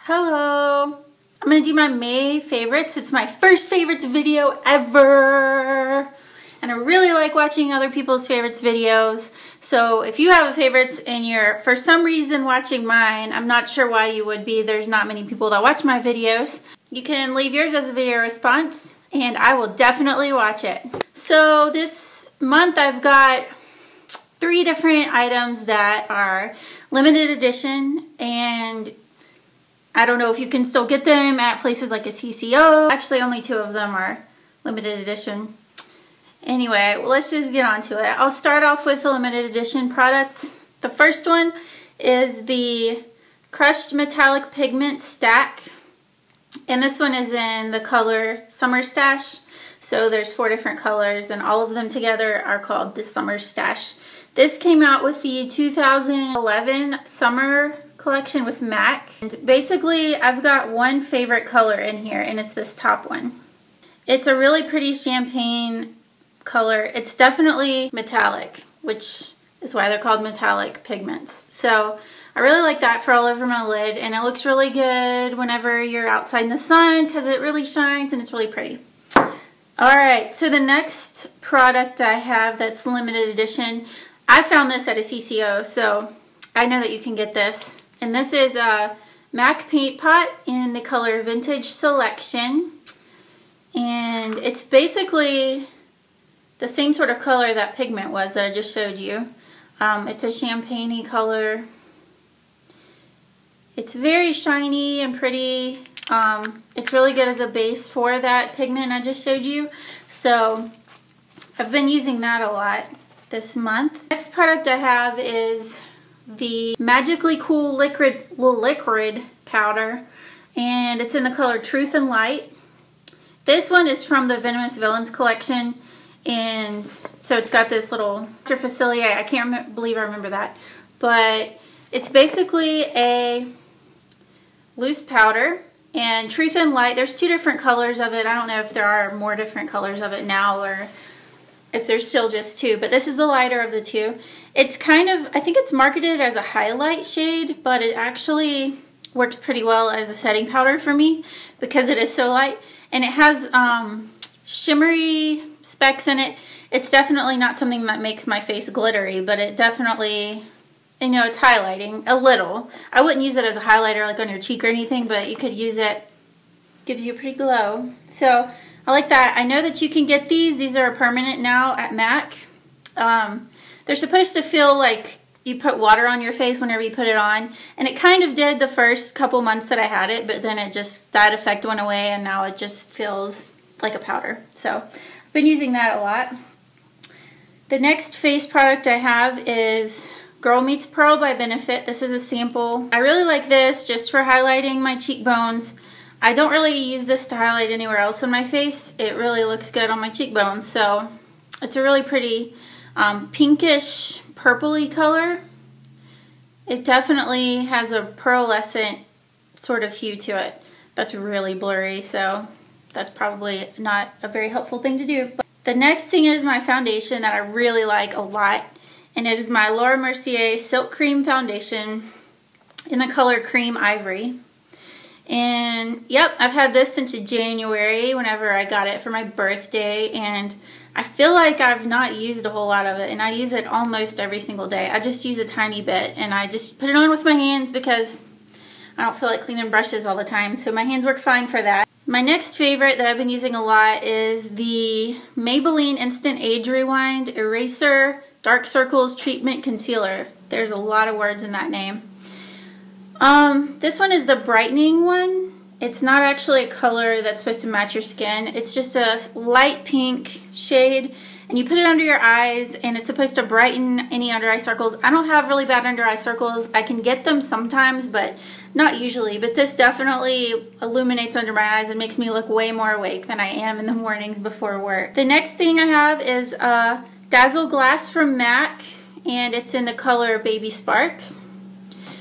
Hello! I'm going to do my May favorites. It's my first favorites video ever! And I really like watching other people's favorites videos. So if you have a favorites and you're for some reason watching mine, I'm not sure why you would be. There's not many people that watch my videos. You can leave yours as a video response and I will definitely watch it. So this month I've got 3 different items that are limited edition, and I don't know if you can still get them at places like a CCO. Actually, only 2 of them are limited edition. Anyway, well, let's just get on to it. I'll start off with a limited edition product. The first one is the Crushed Metallic Pigment Stack. And this one is in the color Summer Stash. So there's 4 different colors and all of them together are called the Summer Stash. This came out with the 2011 Summer collection with MAC. And basically, I've got one favorite color in here, and it's this top one. It's a really pretty champagne color. It's definitely metallic, which is why they're called metallic pigments. So I really like that for all over my lid, and it looks really good whenever you're outside in the sun because it really shines and it's really pretty. Alright, so the next product I have that's limited edition, I found this at a CCO, so I know that you can get this. And this is a MAC paint pot in the color Vintage Selection. And it's basically the same sort of color that pigment was that I just showed you. It's a champagne-y color. It's very shiny and pretty. It's really good as a base for that pigment I just showed you. So I've been using that a lot this month. Next product I have is the Magically Cool liquid powder, and it's in the color Truth and Light. This one is from the Venomous Villains collection, and so it's got this little facilier. I can't believe I remember that, but it's basically a loose powder. And Truth and Light, there's 2 different colors of it. I don't know if there are more different colors of it now or if there's still just 2, but this is the lighter of the 2. It's kind of, I think it's marketed as a highlight shade, but it actually works pretty well as a setting powder for me because it is so light. And it has shimmery specks in it. It's definitely not something that makes my face glittery, but it definitely, you know, it's highlighting a little. I wouldn't use it as a highlighter like on your cheek or anything, but you could use it. Gives you a pretty glow. So I like that. I know that you can get these. These are permanent now at MAC. They're supposed to feel like you put water on your face whenever you put it on. And it kind of did the first couple months that I had it, but then it just, that effect went away and now it just feels like a powder. So I've been using that a lot. The next face product I have is Girl Meets Pearl by Benefit. This is a sample. I really like this just for highlighting my cheekbones. I don't really use this to highlight anywhere else on my face. It really looks good on my cheekbones. So it's a really pretty pinkish purpley color. It definitely has a pearlescent sort of hue to it. That's really blurry, so that's probably not a very helpful thing to do. But the next thing is my foundation that I really like a lot. And it is my Laura Mercier Silk Cream Foundation in the color Cream Ivory. And yep, I've had this since January whenever I got it for my birthday, and I feel like I've not used a whole lot of it, and I use it almost every single day. I just use a tiny bit, and I just put it on with my hands because I don't feel like cleaning brushes all the time, so my hands work fine for that. My next favorite that I've been using a lot is the Maybelline Instant Age Rewind Eraser Dark Circles Treatment Concealer. There's a lot of words in that name. This one is the brightening one. It's not actually a color that's supposed to match your skin. It's just a light pink shade, and you put it under your eyes, and it's supposed to brighten any under eye circles. I don't have really bad under eye circles. I can get them sometimes, but not usually. But this definitely illuminates under my eyes and makes me look way more awake than I am in the mornings before work. The next thing I have is a Dazzle Glass from MAC, and it's in the color Baby Sparks.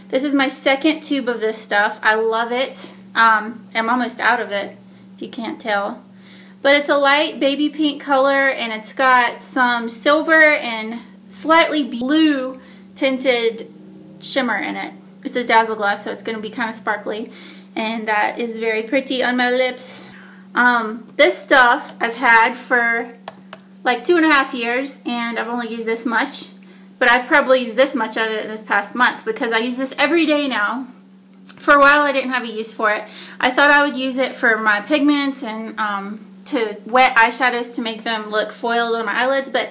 This is my 2nd tube of this stuff. I love it. I'm almost out of it, if you can't tell. But it's a light baby pink color, and it's got some silver and slightly blue tinted shimmer in it. It's a Dazzle Glass, so it's going to be kind of sparkly. and that is very pretty on my lips. This stuff I've had for like 2.5 years, and I've only used this much, but I've probably used this much of it this past month because I use this every day now. For a while I didn't have a use for it. I thought I would use it for my pigments and to wet eyeshadows to make them look foiled on my eyelids, but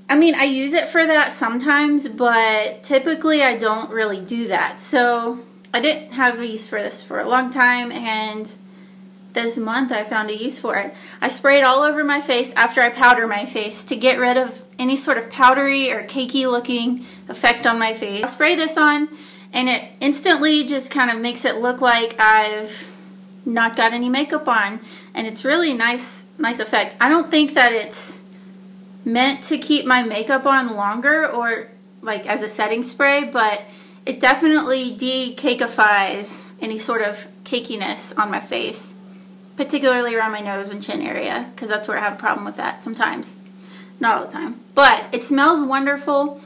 I mean, I use it for that sometimes, but typically I don't really do that. So I didn't have a use for this for a long time, and this month I found a use for it. I spray it all over my face after I powder my face to get rid of any sort of powdery or cakey looking effect on my face. I spray this on and it instantly just kind of makes it look like I've not got any makeup on, and it's really nice effect. I don't think that it's meant to keep my makeup on longer or like as a setting spray, but it definitely de-cakifies any sort of cakiness on my face, particularly around my nose and chin area, because that's where I have a problem with that sometimes. Not all the time. But it smells wonderful,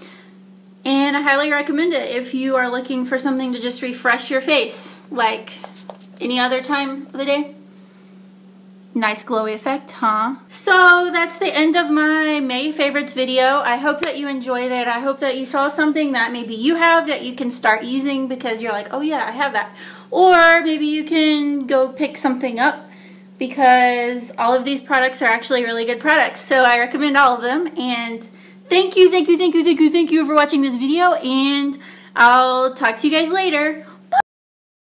and I highly recommend it if you are looking for something to just refresh your face like any other time of the day. Nice glowy effect, huh? So that's the end of my May favorites video. I hope that you enjoyed it. I hope that you saw something that maybe you have that you can start using because you're like, oh yeah, I have that. Or maybe you can go pick something up because all of these products are actually really good products. So I recommend all of them. And thank you for watching this video, and I'll talk to you guys later.